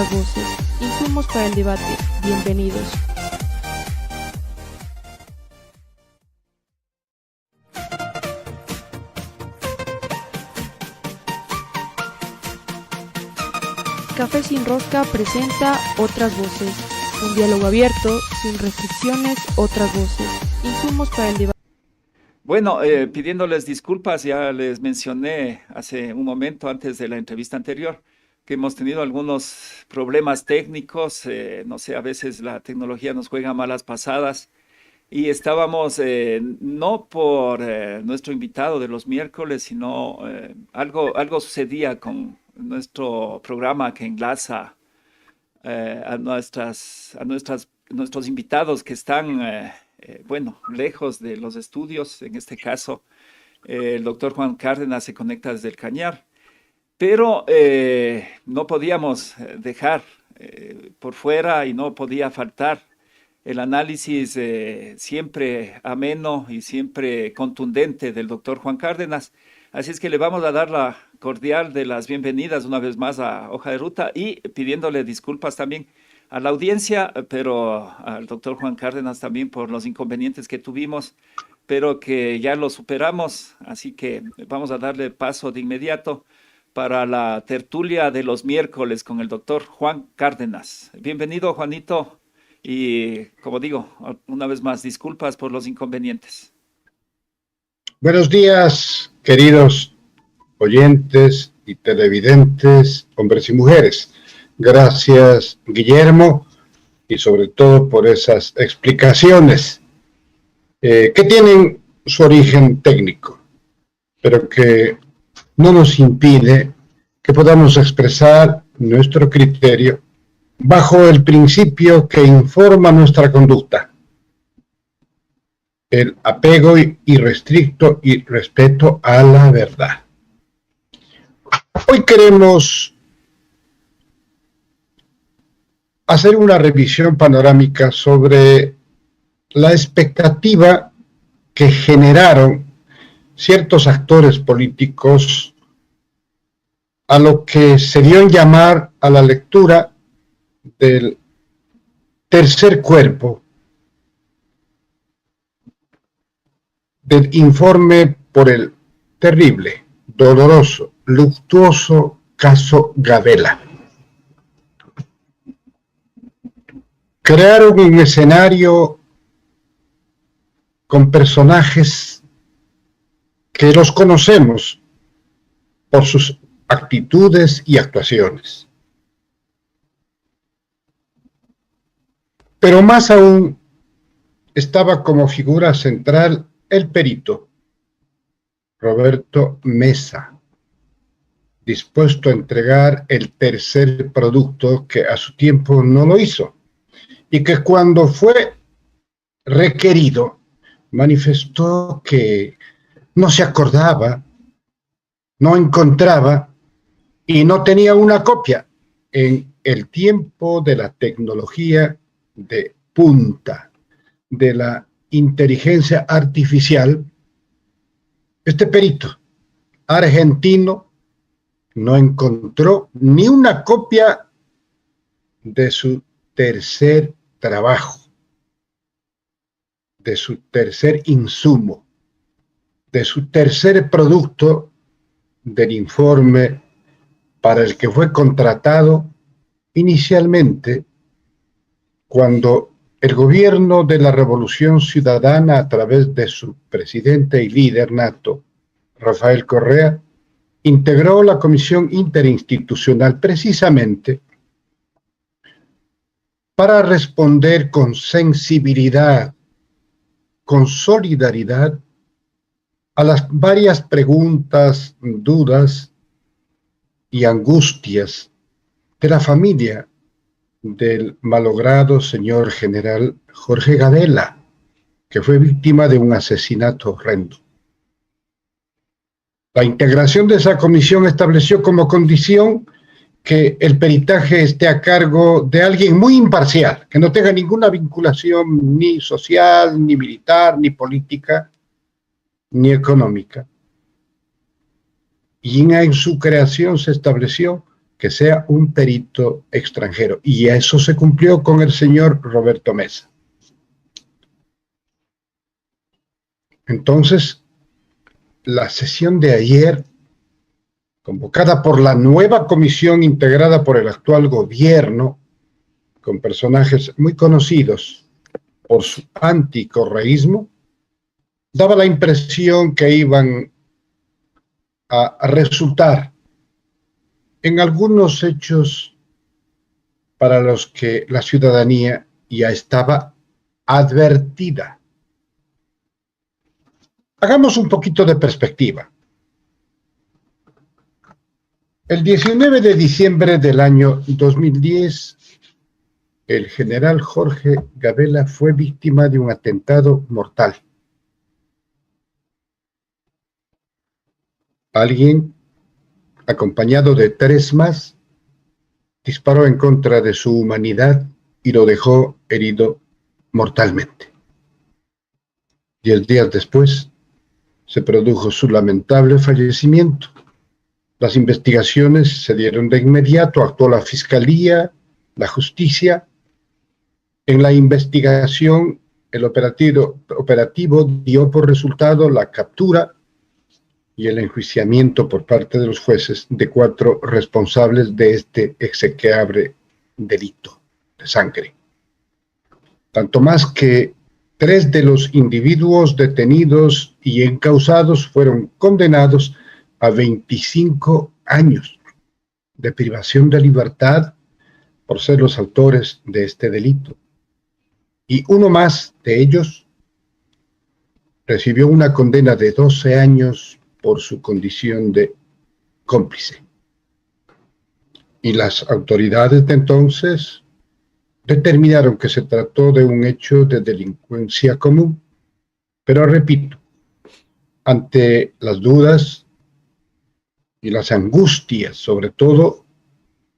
voces, insumos para el debate. Bienvenidos. Café sin Rosca presenta Otras Voces, un diálogo abierto, sin restricciones, otras voces, insumos para el debate. Bueno, pidiéndoles disculpas, ya les mencioné hace un momento antes de la entrevista anterior que hemos tenido algunos problemas técnicos, no sé, a veces la tecnología nos juega malas pasadas y estábamos, no por nuestro invitado de los miércoles, sino algo sucedía con nuestro programa que enlaza nuestros invitados que están, bueno, lejos de los estudios. En este caso, el doctor Juan Cárdenas se conecta desde el Cañar, pero no podíamos dejar por fuera y no podía faltar el análisis siempre ameno y siempre contundente del doctor Juan Cárdenas. Así es que le vamos a dar la cordial de las bienvenidas una vez más a Hoja de Ruta y pidiéndole disculpas también a la audiencia, pero al doctor Juan Cárdenas también por los inconvenientes que tuvimos, pero que ya lo superamos. Así que vamos a darle paso de inmediato para la tertulia de los miércoles con el doctor Juan Cárdenas. Bienvenido, Juanito, y como digo, una vez más, disculpas por los inconvenientes. Buenos días, queridos oyentes y televidentes, hombres y mujeres. Gracias, Guillermo, y sobre todo por esas explicaciones que tienen su origen técnico, pero que no nos impide que podamos expresar nuestro criterio bajo el principio que informa nuestra conducta: el apego irrestricto y respeto a la verdad. Hoy queremos hacer una revisión panorámica sobre la expectativa que generaron ciertos actores políticos a lo que se dio en llamar a la lectura del tercer cuerpo del informe por el terrible, doloroso, luctuoso caso Gabela. Crearon un escenario con personajes que los conocemos por sus actitudes y actuaciones. Pero más aún estaba como figura central el perito Roberto Mesa, dispuesto a entregar el tercer producto que a su tiempo no lo hizo, y que cuando fue requerido manifestó que no se acordaba, no encontraba y no tenía una copia. En el tiempo de la tecnología de punta, de la inteligencia artificial, este perito argentino no encontró ni una copia de su tercer trabajo, de su tercer insumo, de su tercer producto del informe para el que fue contratado inicialmente cuando el gobierno de la Revolución Ciudadana, a través de su presidente y líder nato, Rafael Correa, integró la Comisión Interinstitucional precisamente para responder con sensibilidad, con solidaridad, a las varias preguntas, dudas y angustias de la familia del malogrado señor general Jorge Gabela, que fue víctima de un asesinato horrendo. La integración de esa comisión estableció como condición que el peritaje esté a cargo de alguien muy imparcial, que no tenga ninguna vinculación ni social, ni militar, ni política, ni económica. Y en su creación se estableció que sea un perito extranjero. Y eso se cumplió con el señor Roberto Mesa. Entonces, la sesión de ayer, convocada por la nueva comisión integrada por el actual gobierno, con personajes muy conocidos por su anticorreísmo, daba la impresión que iban a resultar en algunos hechos para los que la ciudadanía ya estaba advertida. Hagamos un poquito de perspectiva. El 19 de diciembre del año 2010, el general Jorge Gabela fue víctima de un atentado mortal. Alguien, acompañado de 3 más, disparó en contra de su humanidad y lo dejó herido mortalmente. 10 días después, se produjo su lamentable fallecimiento. Las investigaciones se dieron de inmediato, actuó la Fiscalía, la Justicia. En la investigación, el operativo dio por resultado la captura y el enjuiciamiento por parte de los jueces de 4 responsables de este execrable delito de sangre. Tanto más que 3 de los individuos detenidos y encausados fueron condenados a 25 años de privación de libertad por ser los autores de este delito. Y uno más de ellos recibió una condena de 12 años por su condición de cómplice. Y las autoridades de entonces determinaron que se trató de un hecho de delincuencia común. Pero repito, ante las dudas y las angustias, sobre todo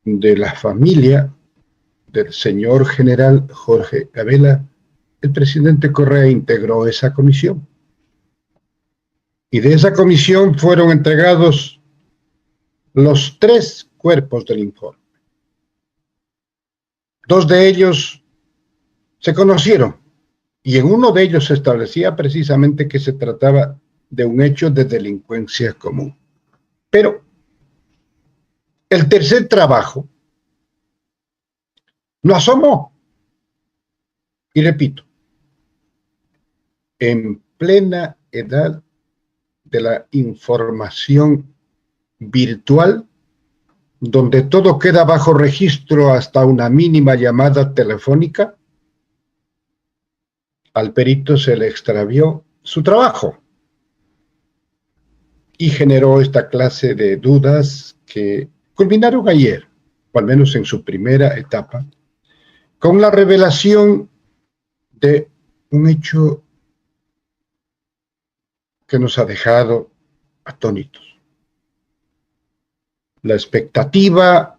de la familia del señor general Jorge Gabela, el presidente Correa integró esa comisión. Y de esa comisión fueron entregados los 3 cuerpos del informe. 2 de ellos se conocieron y en uno de ellos se establecía precisamente que se trataba de un hecho de delincuencia común. Pero el tercer trabajo no asomó. Y repito, en plena edad de la información virtual, donde todo queda bajo registro hasta una mínima llamada telefónica, al perito se le extravió su trabajo y generó esta clase de dudas que culminaron ayer, o al menos en su primera etapa, con la revelación de un hecho que nos ha dejado atónitos. La expectativa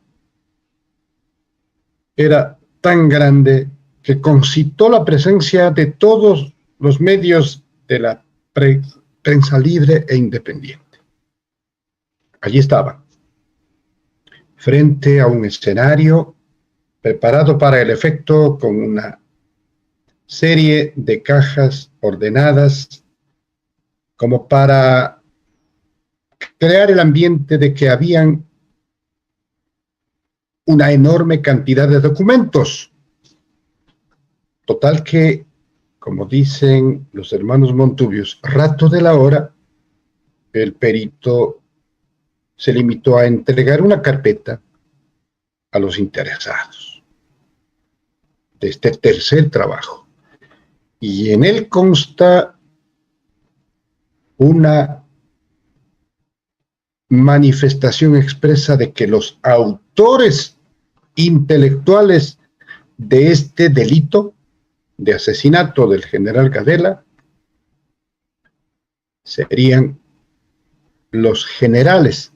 era tan grande que concitó la presencia de todos los medios de la prensa libre e independiente. Allí estaban, frente a un escenario preparado para el efecto con una serie de cajas ordenadas como para crear el ambiente de que habían una enorme cantidad de documentos. Total que, como dicen los hermanos Montubios, rato de la hora, el perito se limitó a entregar una carpeta a los interesados de este tercer trabajo. Y en él consta una manifestación expresa de que los autores intelectuales de este delito de asesinato del general Gabela serían los generales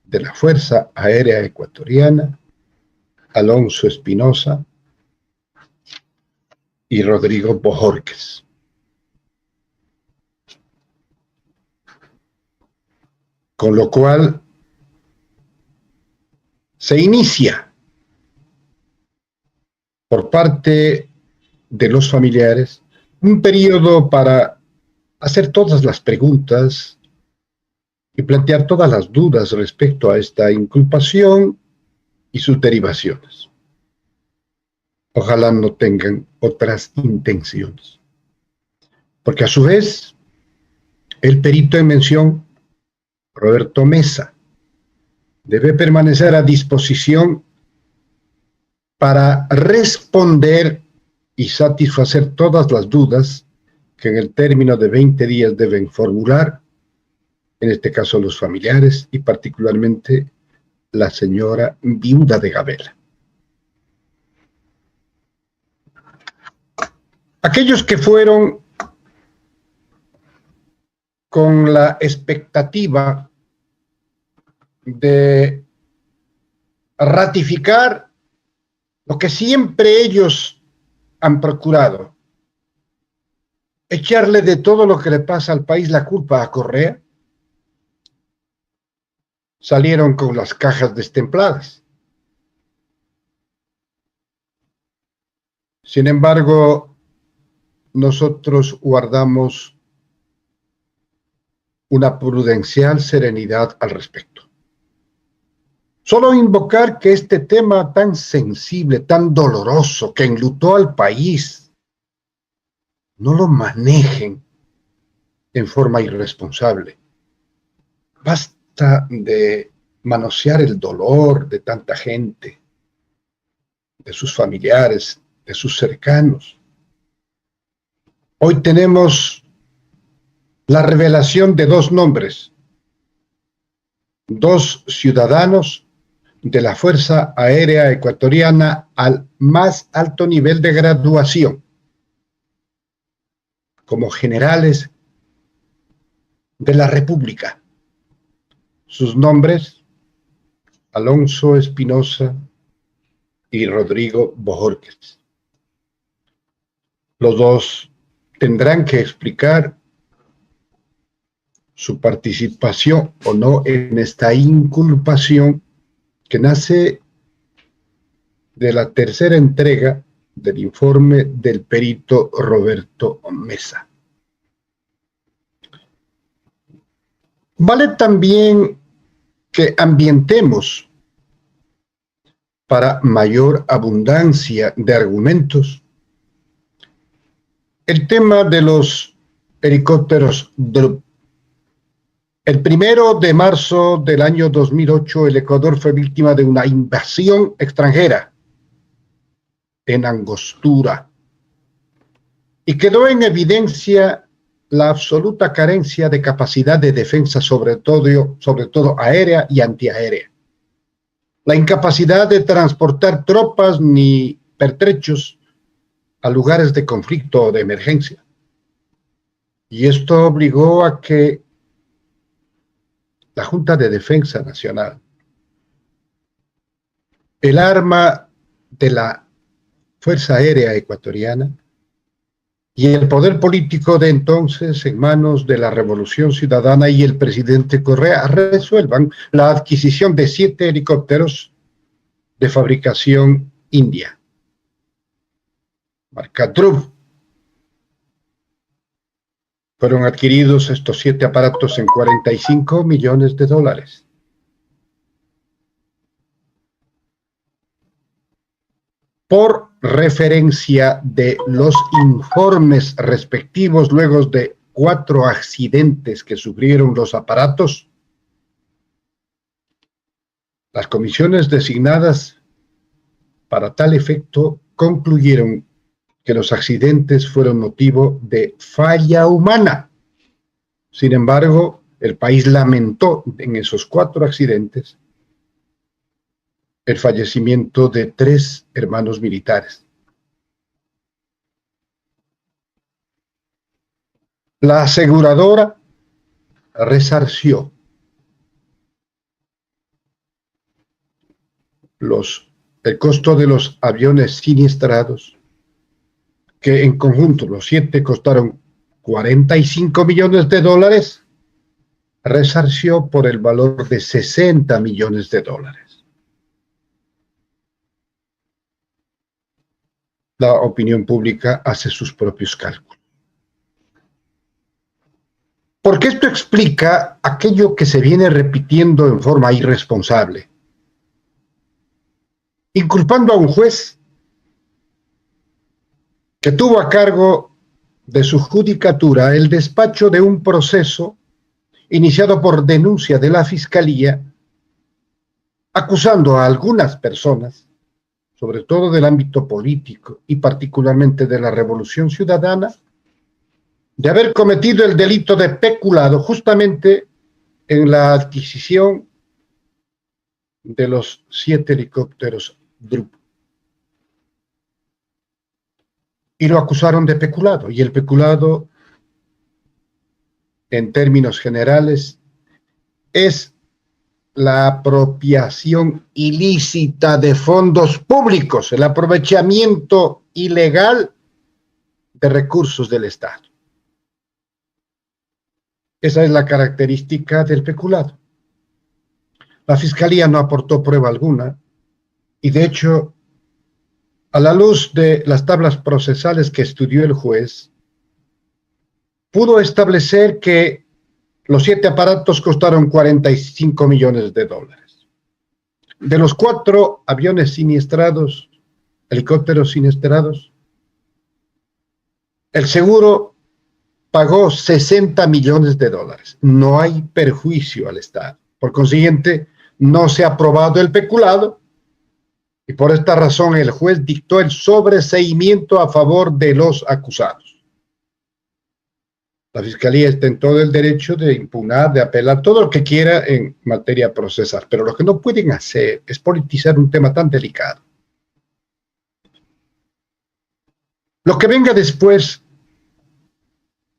de la Fuerza Aérea Ecuatoriana, Alonso Espinosa y Rodrigo Bojorquez. Con lo cual, se inicia por parte de los familiares un periodo para hacer todas las preguntas y plantear todas las dudas respecto a esta inculpación y sus derivaciones. Ojalá no tengan otras intenciones. Porque a su vez, el perito en mención, Roberto Mesa, debe permanecer a disposición para responder y satisfacer todas las dudas que en el término de 20 días deben formular, en este caso los familiares y particularmente la señora viuda de Gabela. Aquellos que fueron con la expectativa de ratificar lo que siempre ellos han procurado, echarle de todo lo que le pasa al país la culpa a Correa, salieron con las cajas destempladas. Sin embargo, nosotros guardamos una prudencial serenidad al respecto. Solo invocar que este tema tan sensible, tan doloroso, que enlutó al país, no lo manejen en forma irresponsable. Basta de manosear el dolor de tanta gente, de sus familiares, de sus cercanos. Hoy tenemos la revelación de dos nombres, dos ciudadanos de la Fuerza Aérea Ecuatoriana al más alto nivel de graduación, como generales de la República. Sus nombres, Alonso Espinosa y Rodrigo Bojórquez. Los dos tendrán que explicar su participación o no en esta inculpación que nace de la tercera entrega del informe del perito Roberto Mesa. Vale también que ambientemos, para mayor abundancia de argumentos, el tema de los helicópteros Drup. El 1 de marzo del año 2008, el Ecuador fue víctima de una invasión extranjera en Angostura y quedó en evidencia la absoluta carencia de capacidad de defensa, sobre todo aérea y antiaérea. La incapacidad de transportar tropas ni pertrechos a lugares de conflicto o de emergencia. Y esto obligó a que la Junta de Defensa Nacional, el arma de la Fuerza Aérea Ecuatoriana y el poder político de entonces, en manos de la Revolución Ciudadana y el presidente Correa, resuelvan la adquisición de 7 helicópteros de fabricación india, marca Drup. Fueron adquiridos estos 7 aparatos en $45 millones. Por referencia de los informes respectivos, luego de 4 accidentes que sufrieron los aparatos, las comisiones designadas para tal efecto concluyeron que los accidentes fueron motivo de falla humana. Sin embargo, el país lamentó en esos 4 accidentes el fallecimiento de 3 hermanos militares. La aseguradora resarció el costo de los aviones siniestrados, que en conjunto los 7 costaron $45 millones, resarció por el valor de $60 millones. la opinión pública hace sus propios cálculos. Porque esto explica aquello que se viene repitiendo en forma irresponsable, inculpando a un juez que tuvo a cargo de su judicatura el despacho de un proceso iniciado por denuncia de la Fiscalía, acusando a algunas personas, sobre todo del ámbito político y particularmente de la Revolución Ciudadana, de haber cometido el delito de peculado justamente en la adquisición de los 7 helicópteros Drup. Y lo acusaron de peculado, y el peculado, en términos generales, es la apropiación ilícita de fondos públicos, el aprovechamiento ilegal de recursos del Estado. Esa es la característica del peculado. La Fiscalía no aportó prueba alguna y, de hecho, a la luz de las tablas procesales que estudió el juez, pudo establecer que los 7 aparatos costaron $45 millones. De los 4 aviones siniestrados, helicópteros siniestrados, el seguro pagó $60 millones. No hay perjuicio al Estado. Por consiguiente, no se ha probado el peculado y por esta razón el juez dictó el sobreseimiento a favor de los acusados. La Fiscalía está en todo el derecho de impugnar, de apelar, todo lo que quiera en materia procesal, pero lo que no pueden hacer es politizar un tema tan delicado. Lo que venga después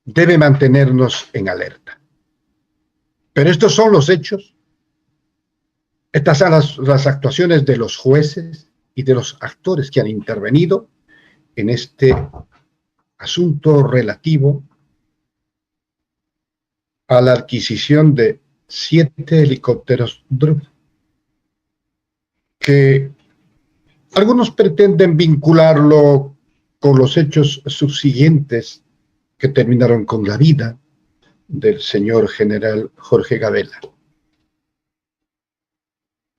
debe mantenernos en alerta. Pero estos son los hechos, estas son las actuaciones de los jueces y de los actores que han intervenido en este asunto relativo a la adquisición de 7 helicópteros Drup, que algunos pretenden vincularlo con los hechos subsiguientes que terminaron con la vida del señor general Jorge Gabela.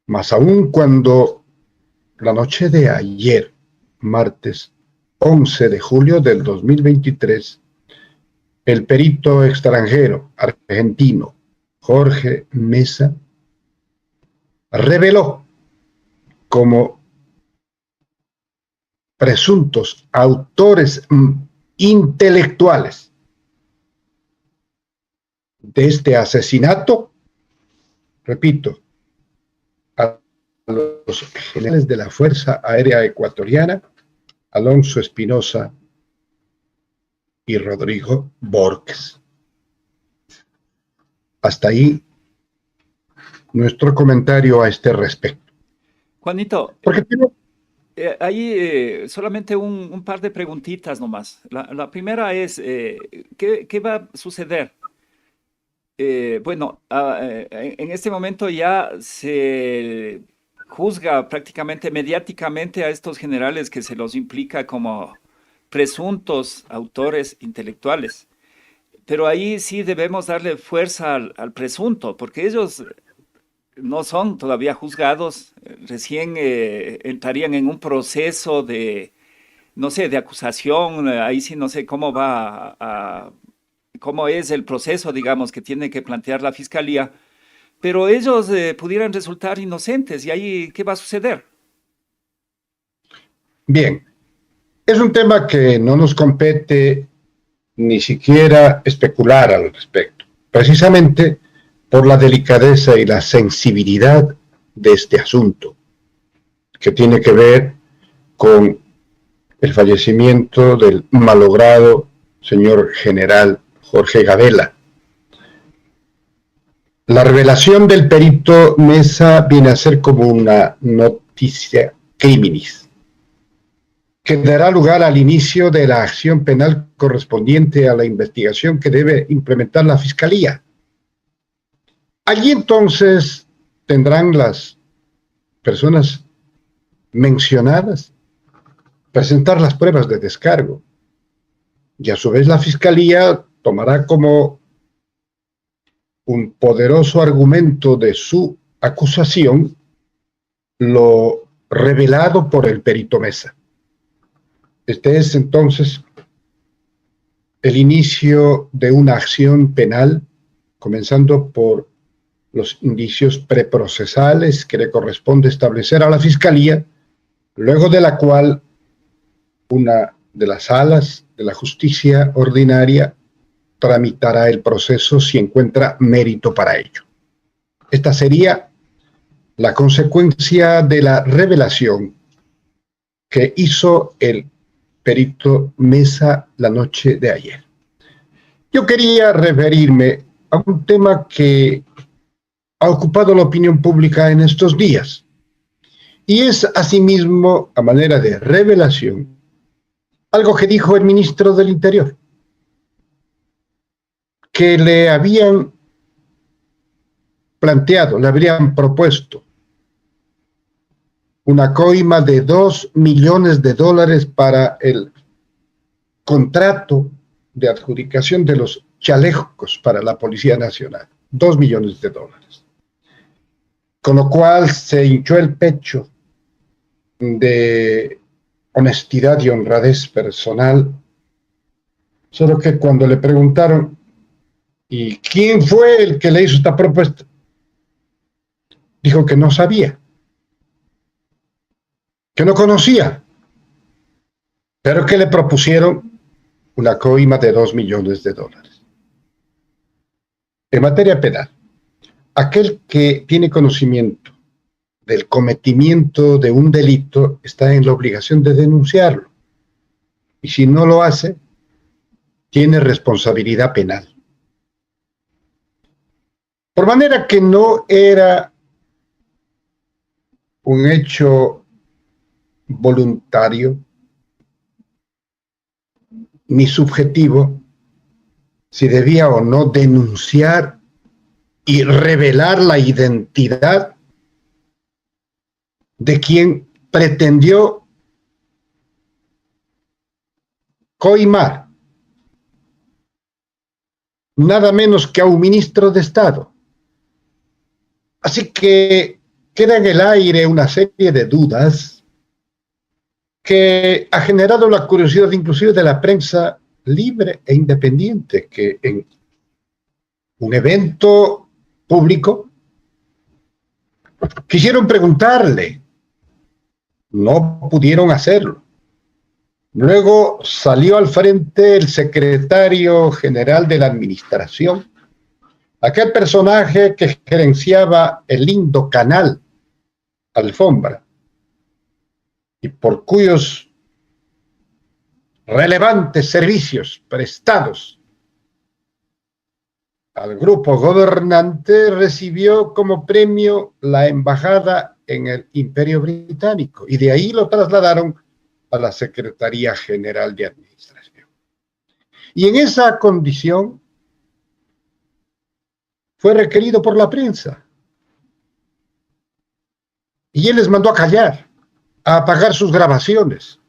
Más aún cuando la noche de ayer, martes 11 de julio del 2023, el perito extranjero argentino Jorge Mesa reveló como presuntos autores intelectuales de este asesinato, repito, a los generales de la Fuerza Aérea Ecuatoriana, Alonso Espinosa y Rodrigo Borges. Hasta ahí nuestro comentario a este respecto. Juanito, Porque ahí solamente un par de preguntitas nomás. La primera es, ¿qué va a suceder? Bueno, en este momento ya se juzga prácticamente mediáticamente a estos generales que se los implica como presuntos autores intelectuales. Pero ahí sí debemos darle fuerza al presunto, porque ellos no son todavía juzgados, recién entrarían en un proceso de, no sé, de acusación, ahí sí no sé cómo cómo es el proceso, digamos, que tiene que plantear la Fiscalía, pero ellos pudieran resultar inocentes, ¿y ahí qué va a suceder? Bien, es un tema que no nos compete ni siquiera especular al respecto, precisamente por la delicadeza y la sensibilidad de este asunto, que tiene que ver con el fallecimiento del malogrado señor general Jorge Gabela. La revelación del perito Mesa viene a ser como una noticia criminis, que dará lugar al inicio de la acción penal correspondiente a la investigación que debe implementar la Fiscalía. Allí entonces tendrán las personas mencionadas presentar las pruebas de descargo. Y a su vez la Fiscalía tomará como un poderoso argumento de su acusación lo revelado por el perito Mesa. Este es entonces el inicio de una acción penal, comenzando por los indicios preprocesales que le corresponde establecer a la Fiscalía, luego de la cual una de las salas de la justicia ordinaria tramitará el proceso si encuentra mérito para ello. Esta sería la consecuencia de la revelación que hizo el perito Mesa la noche de ayer. Yo quería referirme a un tema que ha ocupado la opinión pública en estos días, y es asimismo, a manera de revelación, algo que dijo el ministro del Interior, que le habían planteado, le habrían propuesto una coima de $2 millones para el contrato de adjudicación de los chalecos para la Policía Nacional. $2 millones. Con lo cual se hinchó el pecho de honestidad y honradez personal, solo que cuando le preguntaron ¿y quién fue el que le hizo esta propuesta?, dijo que no sabía, que no conocía, pero que le propusieron una coima de $2 millones. En materia penal, aquel que tiene conocimiento del cometimiento de un delito está en la obligación de denunciarlo, y si no lo hace, tiene responsabilidad penal. Por manera que no era un hecho voluntario ni subjetivo si debía o no denunciar y revelar la identidad de quien pretendió coimar nada menos que a un ministro de Estado. Así que queda en el aire una serie de dudas que ha generado la curiosidad inclusive de la prensa libre e independiente, que en un evento público quisieron preguntarle, no pudieron hacerlo. Luego salió al frente el secretario general de la administración, aquel personaje que gerenciaba el lindo canal Alfombra y por cuyos relevantes servicios prestados al grupo gobernante recibió como premio la embajada en el Imperio Británico, y de ahí lo trasladaron a la Secretaría General de Administración. Y en esa condición fue requerido por la prensa. Y él les mandó a callar, a apagar sus grabaciones.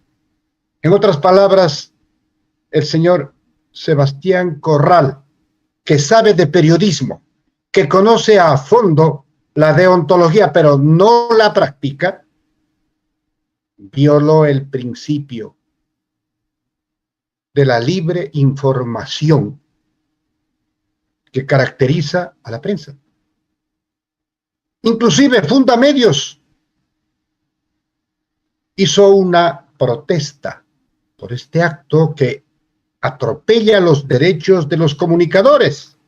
En otras palabras, el señor Sebastián Corral, que sabe de periodismo, que conoce a fondo la deontología, pero no la practica, violó el principio de la libre información que caracteriza a la prensa. Inclusive Fundamedios hizo una protesta por este acto que atropella los derechos de los comunicadores.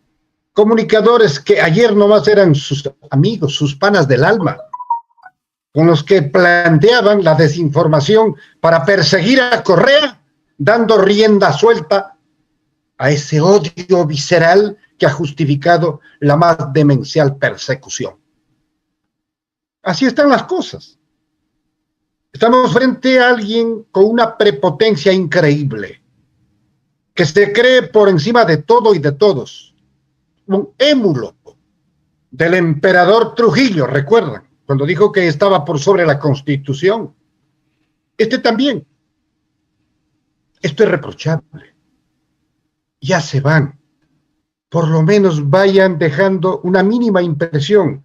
Comunicadores que ayer nomás eran sus amigos, sus panas del alma, con los que planteaban la desinformación para perseguir a Correa, dando rienda suelta a ese odio visceral que ha justificado la más demencial persecución. Así están las cosas. Estamos frente a alguien con una prepotencia increíble, que se cree por encima de todo y de todos, un émulo del emperador Trujillo, ¿recuerdan? Cuando dijo que estaba por sobre la Constitución. Este también Esto es reprochable. Ya se van. Por lo menos vayan dejando una mínima impresión.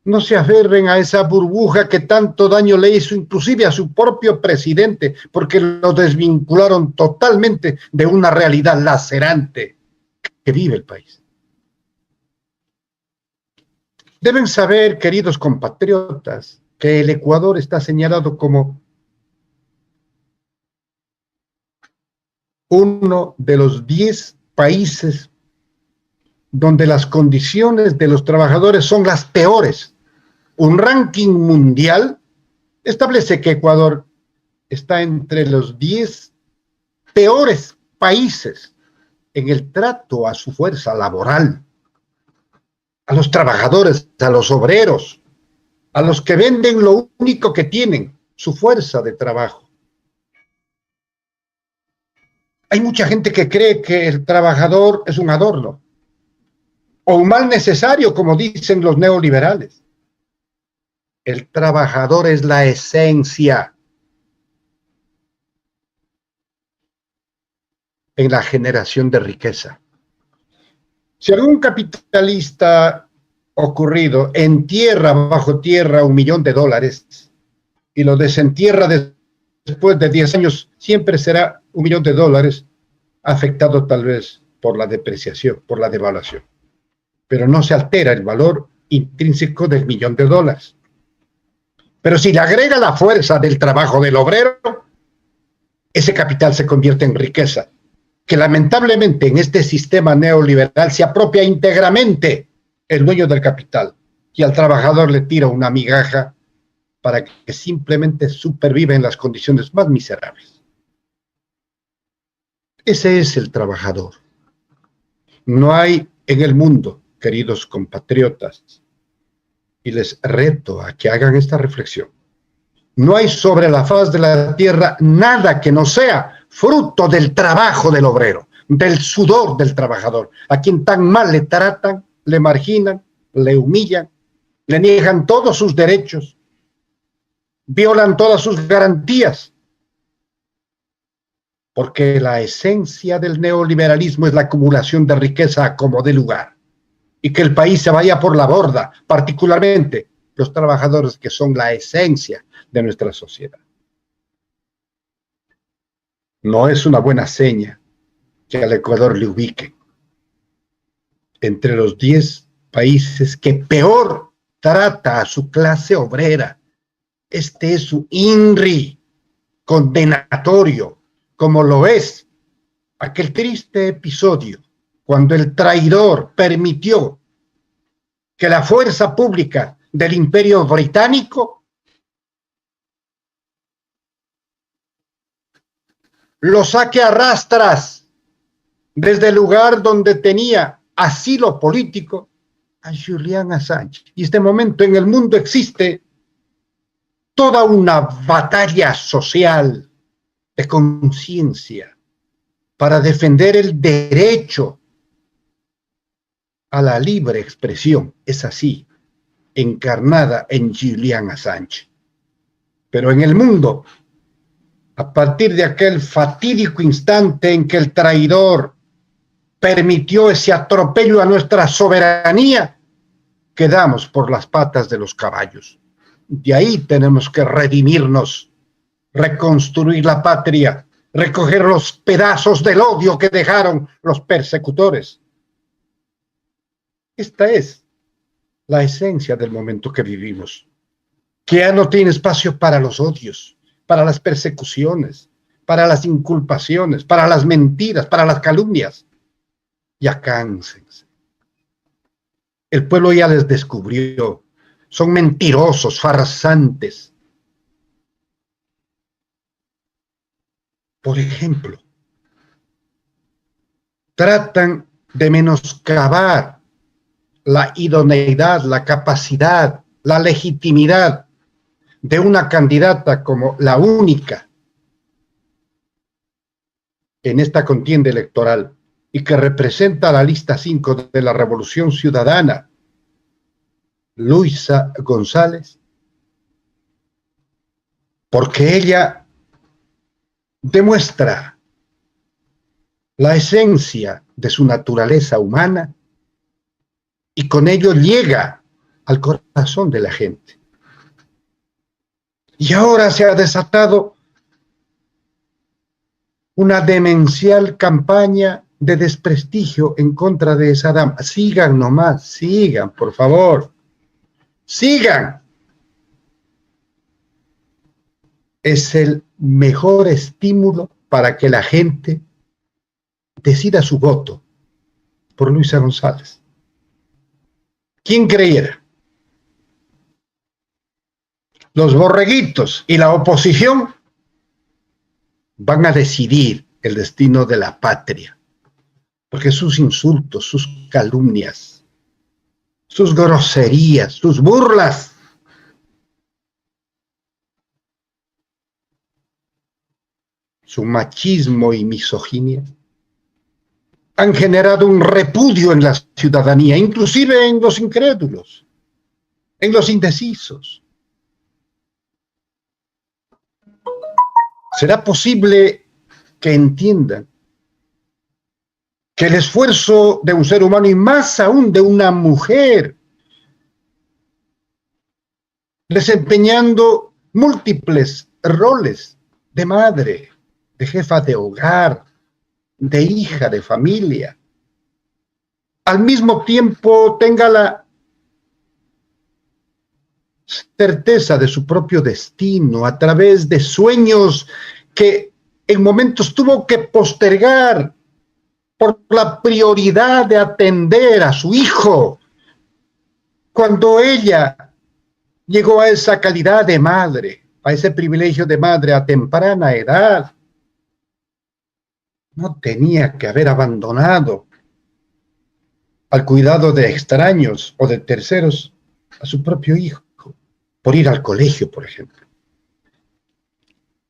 No se aferren a esa burbuja que tanto daño le hizo inclusive a su propio presidente, porque lo desvincularon totalmente de una realidad lacerante que vive el país. Deben saber, queridos compatriotas, que el Ecuador está señalado como uno de los 10 países donde las condiciones de los trabajadores son las peores. Un ranking mundial establece que Ecuador está entre los 10 peores países en el trato a su fuerza laboral, a los trabajadores, a los obreros, a los que venden lo único que tienen, su fuerza de trabajo. Hay mucha gente que cree que el trabajador es un adorno o un mal necesario, como dicen los neoliberales. El trabajador es la esencia en la generación de riqueza. Si algún capitalista ocurrido entierra bajo tierra $1 millón y lo desentierra después de 10 años, siempre será $1 millón afectado tal vez por la depreciación, por la devaluación. Pero no se altera el valor intrínseco del $1 millón. Pero si le agrega la fuerza del trabajo del obrero, ese capital se convierte en riqueza, que lamentablemente en este sistema neoliberal se apropia íntegramente el dueño del capital y al trabajador le tira una migaja para que simplemente superviva en las condiciones más miserables. Ese es el trabajador. No hay en el mundo, queridos compatriotas, y les reto a que hagan esta reflexión, no hay sobre la faz de la tierra nada que no sea fruto del trabajo del obrero, del sudor del trabajador, a quien tan mal le tratan, le marginan, le humillan, le niegan todos sus derechos, violan todas sus garantías, porque la esencia del neoliberalismo es la acumulación de riqueza como de lugar, y que el país se vaya por la borda, particularmente los trabajadores que son la esencia de nuestra sociedad. No es una buena seña que al Ecuador le ubiquen entre los 10 países que peor trata a su clase obrera. Este es su INRI condenatorio, como lo es aquel triste episodio cuando el traidor permitió que la fuerza pública del Imperio Británico lo saque a rastras desde el lugar donde tenía asilo político a Julian Assange. Y este momento en el mundo existe toda una batalla social de conciencia para defender el derecho a la libre expresión. Es así, encarnada en Julian Assange. Pero en el mundo, a partir de aquel fatídico instante en que el traidor permitió ese atropello a nuestra soberanía, quedamos por las patas de los caballos. De ahí tenemos que redimirnos, reconstruir la patria, recoger los pedazos del odio que dejaron los persecutores. Esta es la esencia del momento que vivimos, que ya no tiene espacio para los odios, para las persecuciones, para las inculpaciones, para las mentiras, para las calumnias. Ya cánsense. El pueblo ya les descubrió. Son mentirosos, farsantes. Por ejemplo, tratan de menoscabar la idoneidad, la capacidad, la legitimidad de una candidata como la única en esta contienda electoral y que representa la lista 5 de la Revolución Ciudadana, Luisa González, porque ella demuestra la esencia de su naturaleza humana y con ello llega al corazón de la gente. Y ahora se ha desatado una demencial campaña de desprestigio en contra de esa dama. Sigan nomás, sigan, por favor, sigan. Es el mejor estímulo para que la gente decida su voto por Luisa González. ¿Quién creyera? Los borreguitos y la oposición van a decidir el destino de la patria, porque sus insultos, sus calumnias, sus groserías, sus burlas, su machismo y misoginia han generado un repudio en la ciudadanía, inclusive en los incrédulos, en los indecisos. ¿Será posible que entiendan que el esfuerzo de un ser humano y más aún de una mujer, desempeñando múltiples roles de madre, de jefa de hogar, de hija de familia, al mismo tiempo tenga la certeza de su propio destino a través de sueños que en momentos tuvo que postergar por la prioridad de atender a su hijo? Cuando ella llegó a esa calidad de madre, a ese privilegio de madre a temprana edad, no tenía que haber abandonado al cuidado de extraños o de terceros a su propio hijo por ir al colegio, por ejemplo.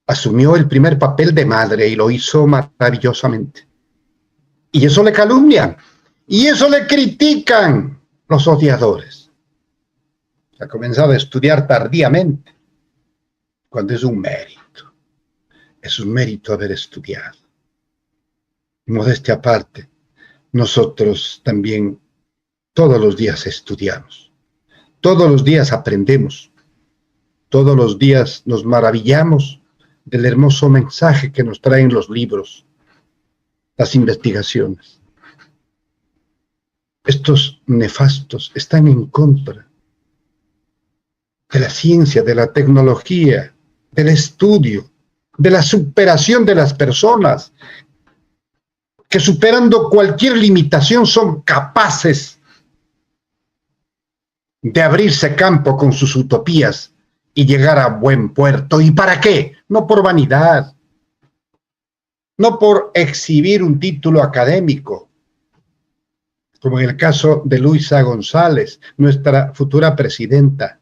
Asumió el primer papel de madre y lo hizo maravillosamente. Y eso le calumnian, y eso le critican los odiadores. Ha comenzado a estudiar tardíamente, cuando es un mérito haber estudiado. Modestia aparte, nosotros también todos los días estudiamos, todos los días aprendemos, todos los días nos maravillamos del hermoso mensaje que nos traen los libros, las investigaciones. Estos nefastos están en contra de la ciencia, de la tecnología, del estudio, de la superación de las personas, que superando cualquier limitación son capaces de abrirse campo con sus utopías y llegar a buen puerto. ¿Y para qué? No por vanidad, no por exhibir un título académico, como en el caso de Luisa González, nuestra futura presidenta,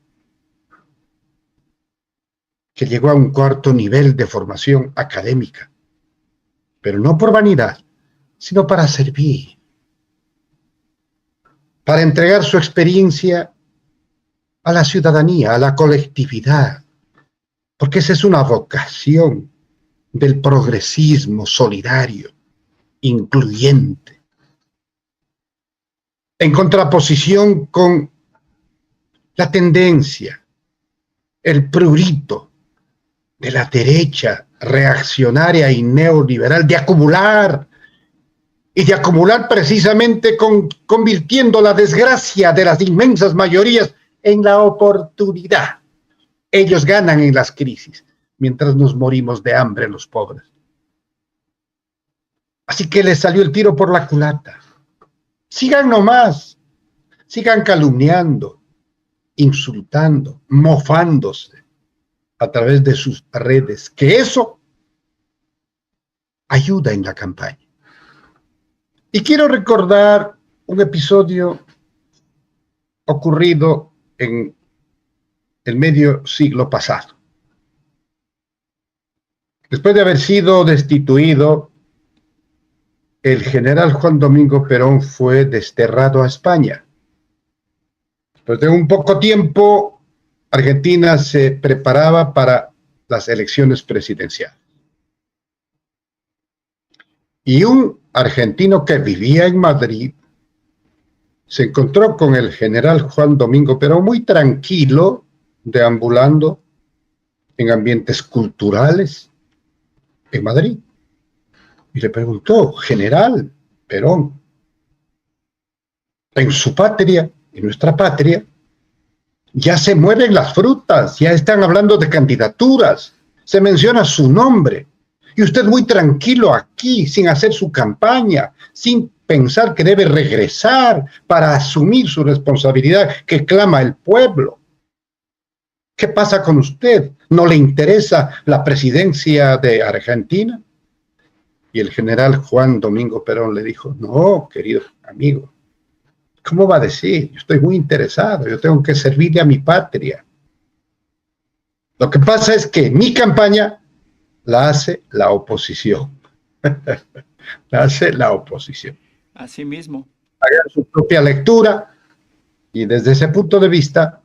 que llegó a un cuarto nivel de formación académica, pero no por vanidad, sino para servir, para entregar su experiencia a la ciudadanía, a la colectividad, porque esa es una vocación del progresismo solidario, incluyente, en contraposición con la tendencia, el prurito de la derecha reaccionaria y neoliberal de acumular, y de acumular precisamente convirtiendo la desgracia de las inmensas mayorías en la oportunidad. Ellos ganan en las crisis, mientras nos morimos de hambre los pobres. Así que les salió el tiro por la culata. Sigan nomás, sigan calumniando, insultando, mofándose a través de sus redes, que eso ayuda en la campaña. Y quiero recordar un episodio ocurrido en el medio siglo pasado. Después de haber sido destituido, el general Juan Domingo Perón fue desterrado a España. Después de un poco tiempo, Argentina se preparaba para las elecciones presidenciales. Y un argentino que vivía en Madrid se encontró con el general Juan Domingo Perón muy tranquilo, deambulando en ambientes culturales en Madrid. Y le preguntó: general Perón, en su patria, en nuestra patria, ya se mueren las frutas, ya están hablando de candidaturas, se menciona su nombre, y usted muy tranquilo aquí, sin hacer su campaña, sin pensar que debe regresar para asumir su responsabilidad que clama el pueblo. ¿Qué pasa con usted? ¿No le interesa la presidencia de Argentina? Y el general Juan Domingo Perón le dijo: no, querido amigo, ¿cómo va a decir? Yo estoy muy interesado, yo tengo que servirle a mi patria. Lo que pasa es que mi campaña la hace la oposición. La hace la oposición. Así mismo. Hagan su propia lectura y desde ese punto de vista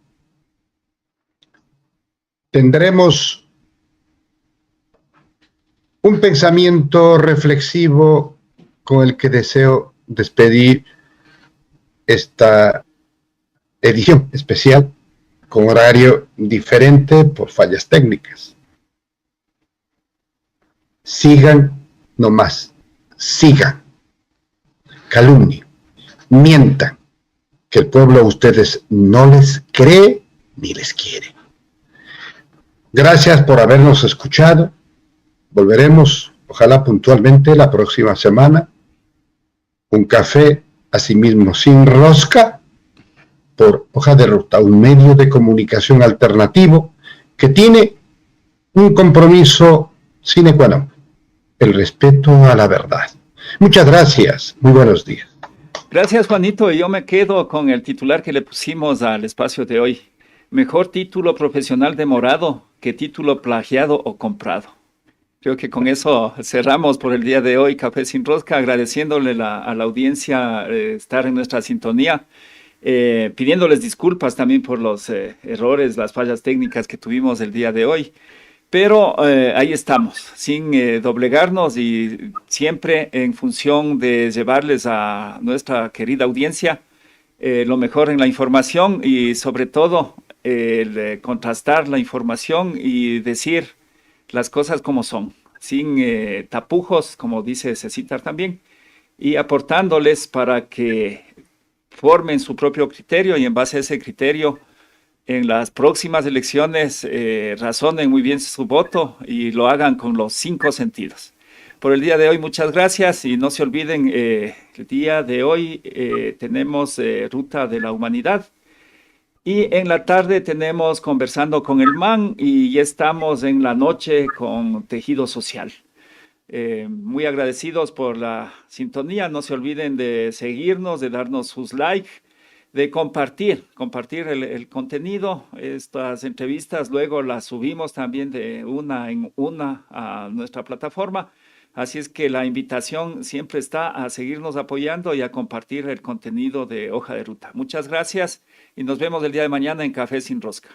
tendremos un pensamiento reflexivo con el que deseo despedir esta edición especial con horario diferente por fallas técnicas. Sigan nomás, sigan, calumnien, mientan, que el pueblo a ustedes no les cree ni les quiere. Gracias por habernos escuchado. Volveremos, ojalá puntualmente, la próxima semana. Un café, asimismo sin rosca, por Hoja de Ruta, un medio de comunicación alternativo que tiene un compromiso sine qua non: el respeto a la verdad. Muchas gracias, muy buenos días. Gracias, Juanito. Y yo me quedo con el titular que le pusimos al espacio de hoy. Mejor título profesional demorado que título plagiado o comprado. Creo que con eso cerramos por el día de hoy Café Sin Rosca, agradeciéndole a la audiencia estar en nuestra sintonía, pidiéndoles disculpas también por los errores, las fallas técnicas que tuvimos el día de hoy. Pero ahí estamos, sin doblegarnos y siempre en función de llevarles a nuestra querida audiencia lo mejor en la información y sobre todo el contrastar la información y decir las cosas como son, sin tapujos, como dice Cecitar también, y aportándoles para que formen su propio criterio y en base a ese criterio en las próximas elecciones razonen muy bien su voto y lo hagan con los 5 sentidos. Por el día de hoy, muchas gracias y no se olviden, el día de hoy tenemos Ruta de la Humanidad y en la tarde tenemos Conversando con el MAN y ya estamos en la noche con Tejido Social. Muy agradecidos por la sintonía, no se olviden de seguirnos, de darnos sus likes, de compartir el contenido. Estas entrevistas luego las subimos también de una en una a nuestra plataforma. Así es que la invitación siempre está a seguirnos apoyando y a compartir el contenido de Hoja de Ruta. Muchas gracias y nos vemos el día de mañana en Café Sin Rosca.